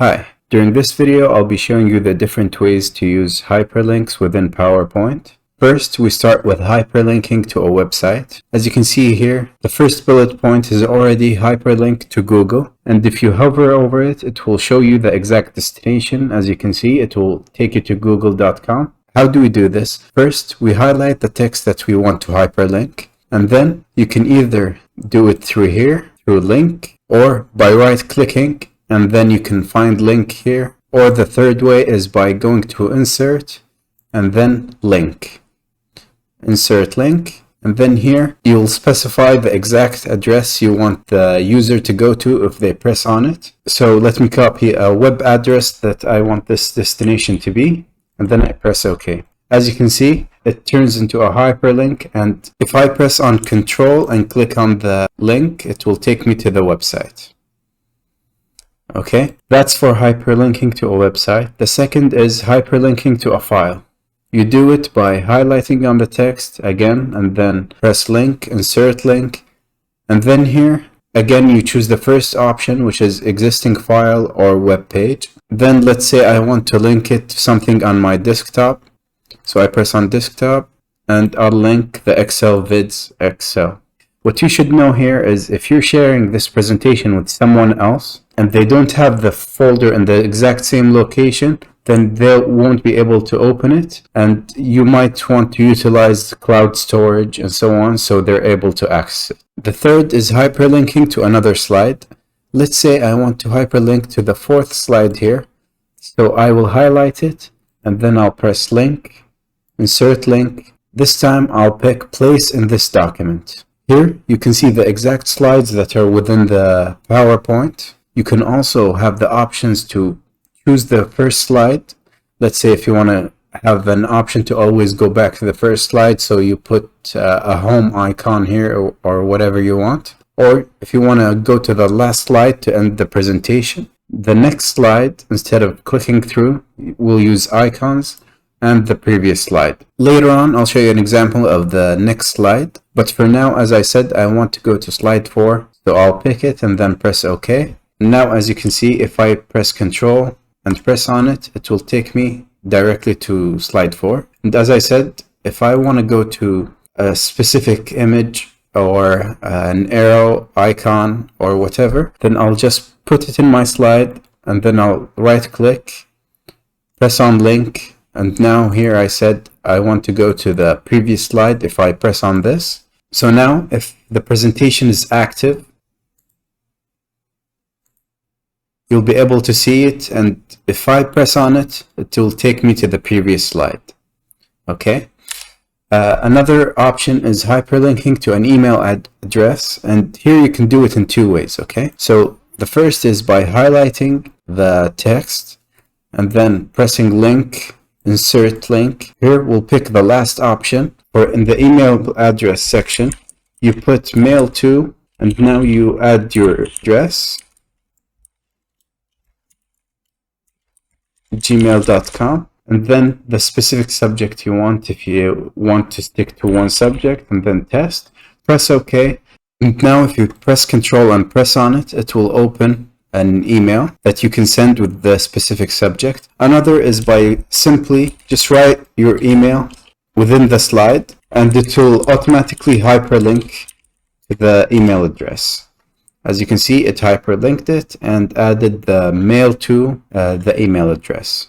Hi, during this video I'll be showing you the different ways to use hyperlinks within PowerPoint. First, we start with hyperlinking to a website. As you can see here, the first bullet point is already hyperlinked to Google, and if you hover over it, it will show you the exact destination. As you can see, it will take you to google.com. How do we do this? First, we highlight the text that we want to hyperlink, and then you can either do it through here, through link, or by right-clicking, and then you can find link here. Or the third way is by going to insert, and then link. Insert link, and then here you'll specify the exact address you want the user to go to if they press on it. So let me copy a web address that I want this destination to be, and then I press OK. As you can see, it turns into a hyperlink, and if I press on Control and click on the link, it will take me to the website. Okay, that's for hyperlinking to a website. The second is hyperlinking to a file. You do it by highlighting on the text again, and then press link, insert link, and then here again you choose the first option, which is existing file or web page. Then let's say I want to link it to something on my desktop, so I press on desktop and I'll link the Excel vids Excel. What you should know here is if you're sharing this presentation with someone else and they don't have the folder in the exact same location, then they won't be able to open it, and you might want to utilize cloud storage and so on, so they're able to access it. The third is hyperlinking to another slide. Let's say I want to hyperlink to the fourth slide here, so I will highlight it and then I'll press link, insert link. This time I'll pick place in this document. Here you can see the exact slides that are within the PowerPoint. You can also have the options to choose the first slide. Let's say if you want to have an option to always go back to the first slide, so you put a home icon here or whatever you want. Or if you want to go to the last slide to end the presentation, the next slide, instead of clicking through, we'll use icons and the previous slide. Later on, I'll show you an example of the next slide. But for now, as I said, I want to go to slide 4. So I'll pick it and then press OK. Now, as you can see, if I press Control and press on it, it will take me directly to slide 4. And as I said, if I want to go to a specific image or an arrow icon or whatever, then I'll just put it in my slide and then I'll right click, press on link, and now here I said I want to go to the previous slide if I press on this. So now if the presentation is active, you'll be able to see it, and if I press on it, it will take me to the previous slide. Okay. Another option is hyperlinking to an email address, and here you can do it in two ways. Okay. So the first is by highlighting the text and then pressing link, insert link. Here we'll pick the last option, or in the email address section, you put mail to, and now you add your address, gmail.com, and then the specific subject you want. If you want to stick to one subject, and then test, press OK. And now if you press Control and press on it, it will open an email that you can send with the specific subject. Another is by simply just write your email within the slide, and it will automatically hyperlink to the email address. As you can see, it hyperlinked it and added the mail to the email address.